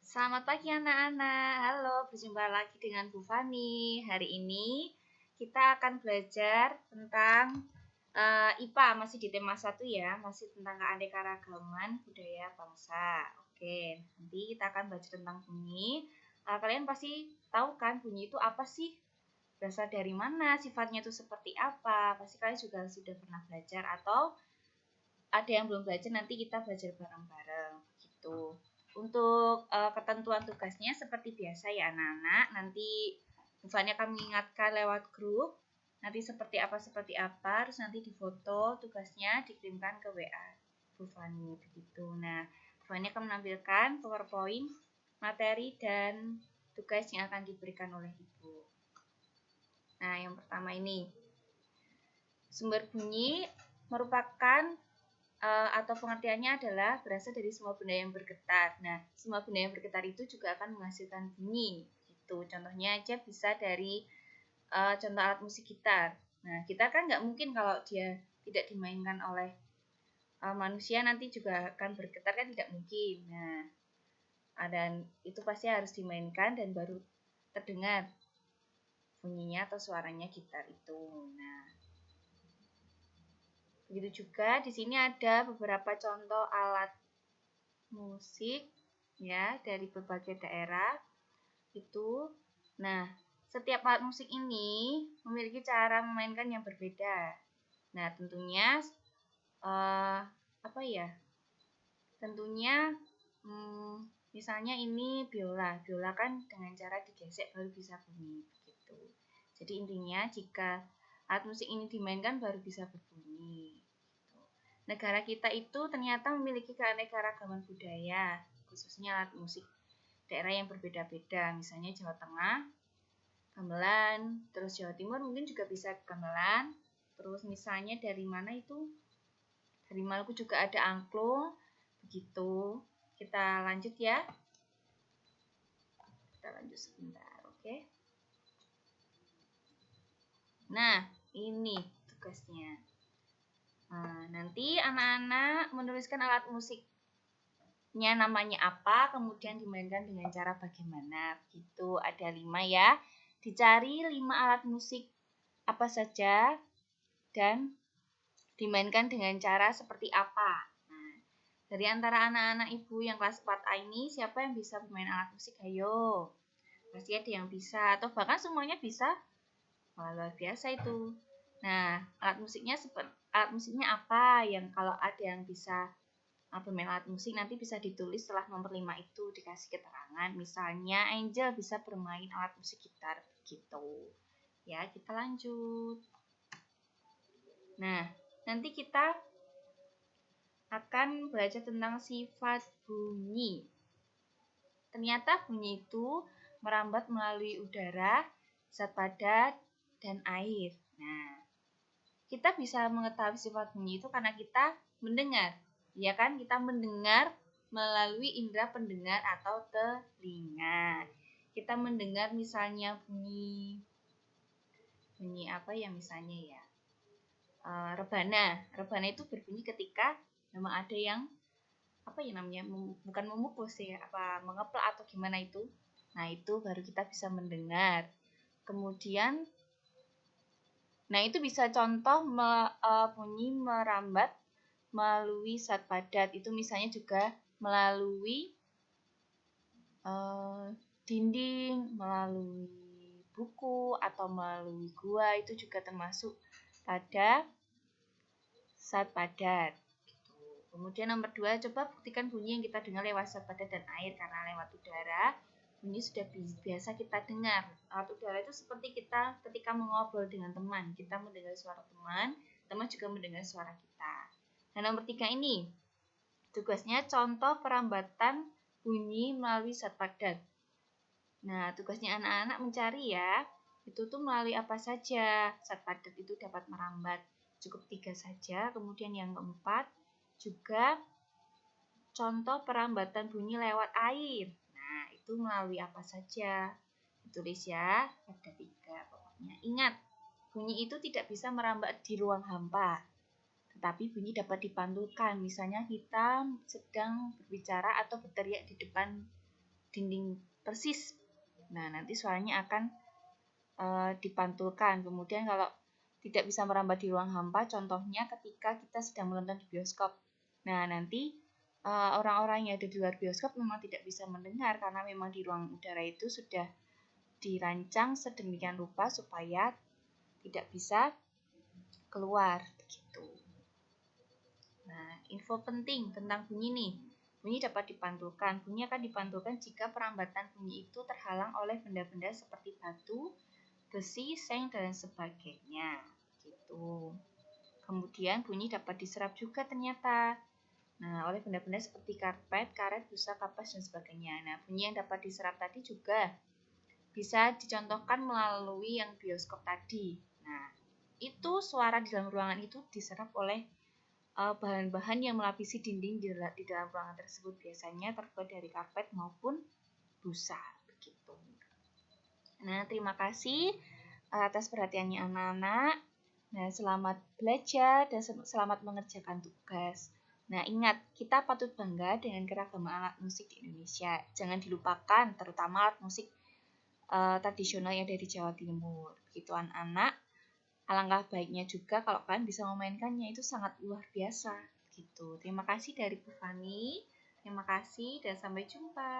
Selamat pagi anak-anak. Halo, berjumpa lagi dengan Bu Fani. Hari ini kita akan belajar tentang IPA, masih di tema 1 ya, masih tentang keanekaragaman budaya bangsa. Oke, nanti kita akan belajar tentang bunyi. Kalian pasti tahu kan bunyi itu apa sih? Berasal dari mana? Sifatnya itu seperti apa? Pasti kalian juga sudah pernah belajar atau ada yang belum belajar, nanti kita belajar bareng-bareng gitu. Untuk ketentuan tugasnya seperti biasa ya anak-anak, nanti Bu Fani akan mengingatkan lewat grup, nanti seperti apa, terus nanti difoto tugasnya dikirimkan ke WA Bu Fani begitu. Nah, Bu Fani akan menampilkan PowerPoint, materi dan tugas yang akan diberikan oleh Ibu. Nah, yang pertama ini, sumber bunyi merupakan atau pengertiannya adalah berasal dari semua benda yang bergetar. Nah, semua benda yang bergetar itu juga akan menghasilkan bunyi. Gitu. Contohnya aja bisa dari contoh alat musik gitar. Nah, gitar kan nggak mungkin kalau dia tidak dimainkan oleh manusia nanti juga akan bergetar, kan tidak mungkin. Nah, dan itu pasti harus dimainkan dan baru terdengar bunyinya atau suaranya gitar itu. Nah, begitu juga di sini ada beberapa contoh alat musik ya dari berbagai daerah itu. Nah, setiap alat musik ini memiliki cara memainkan yang berbeda. Nah, tentunya apa ya? Tentunya misalnya ini biola. Biola kan dengan cara digesek baru bisa bunyi gitu. Jadi intinya jika alat musik ini dimainkan baru bisa berbunyi. Negara kita itu ternyata memiliki keanekaragaman budaya, khususnya alat musik daerah yang berbeda-beda. Misalnya Jawa Tengah, gamelan, terus Jawa Timur mungkin juga bisa gamelan. Terus misalnya dari mana itu? Dari Maluku juga ada angklung. Begitu. Kita lanjut ya. Kita lanjut sebentar, oke? Nah, ini tugasnya. Nah, nanti anak-anak menuliskan alat musiknya namanya apa, kemudian dimainkan dengan cara bagaimana. Gitu, ada 5 ya. Dicari 5 alat musik apa saja dan dimainkan dengan cara seperti apa. Nah, dari antara anak-anak ibu yang kelas 4A ini, siapa yang bisa bermain alat musik? Ayo. Pasti ada yang bisa, atau bahkan semuanya bisa. Wah, luar biasa itu. Nah, alat musiknya apa yang kalau ada yang bisa bermain alat musik nanti bisa ditulis setelah nomor 5 itu dikasih keterangan. Misalnya Angel bisa bermain alat musik gitar gitu. Ya, kita lanjut. Nah, nanti kita akan belajar tentang sifat bunyi. Ternyata bunyi itu merambat melalui udara, zat padat, dan air. Nah, kita bisa mengetahui sifat bunyi itu karena kita mendengar. Ya kan? Kita mendengar melalui indera pendengar atau telinga. Kita mendengar misalnya bunyi apa ya misalnya ya? Rebana. Rebana itu berbunyi ketika memang ada yang apa ya namanya? Bukan memukul sih, mengeplak atau gimana itu. Nah, itu baru kita bisa mendengar. Kemudian nah, itu bisa contoh bunyi merambat melalui zat padat. Itu misalnya juga melalui dinding, melalui buku, atau melalui gua. Itu juga termasuk pada zat padat. Kemudian nomor 2, coba buktikan bunyi yang kita dengar lewat zat padat dan air. Karena lewat udara, bunyi sudah biasa kita dengar. Alat udara itu seperti kita ketika mengobrol dengan teman. Kita mendengar suara teman, teman juga mendengar suara kita. Nah, nomor 3 ini, tugasnya contoh perambatan bunyi melalui zat padat. Nah, tugasnya anak-anak mencari ya, itu tuh melalui apa saja zat padat itu dapat merambat. Cukup 3 saja. Kemudian yang keempat, juga contoh perambatan bunyi lewat air. Nah, itu melalui apa saja? Ditulis ya, ada 3 pokoknya. Ingat, bunyi itu tidak bisa merambat di ruang hampa, tetapi bunyi dapat dipantulkan. Misalnya kita sedang berbicara atau berteriak di depan dinding persis. Nah, nanti suaranya akan dipantulkan. Kemudian kalau tidak bisa merambat di ruang hampa, contohnya ketika kita sedang menonton di bioskop. Nah, nanti orang-orang yang ada di luar bioskop memang tidak bisa mendengar karena memang di ruang udara itu sudah dirancang sedemikian rupa supaya tidak bisa keluar begitu. Nah, info penting tentang bunyi nih. Bunyi dapat dipantulkan. Bunyi akan dipantulkan jika perambatan bunyi itu terhalang oleh benda-benda seperti batu, besi, seng, dan sebagainya. Gitu. Kemudian bunyi dapat diserap juga ternyata. Nah, oleh benda-benda seperti karpet, karet, busa, kapas, dan sebagainya. Nah, bunyi yang dapat diserap tadi juga bisa dicontohkan melalui yang bioskop tadi. Nah, itu suara di dalam ruangan itu diserap oleh bahan-bahan yang melapisi dinding di dalam ruangan tersebut. Biasanya terbuat dari karpet maupun busa. Begitu. Nah, terima kasih atas perhatiannya anak-anak. Nah, selamat belajar dan selamat mengerjakan tugas. Nah, ingat, kita patut bangga dengan keragaman alat musik di Indonesia. Jangan dilupakan, terutama alat musik tradisional yang dari Jawa Timur. Begitu anak-anak. Alangkah baiknya juga kalau kalian bisa memainkannya, itu sangat luar biasa. Gitu. Terima kasih dari Bu Fani. Terima kasih dan sampai jumpa.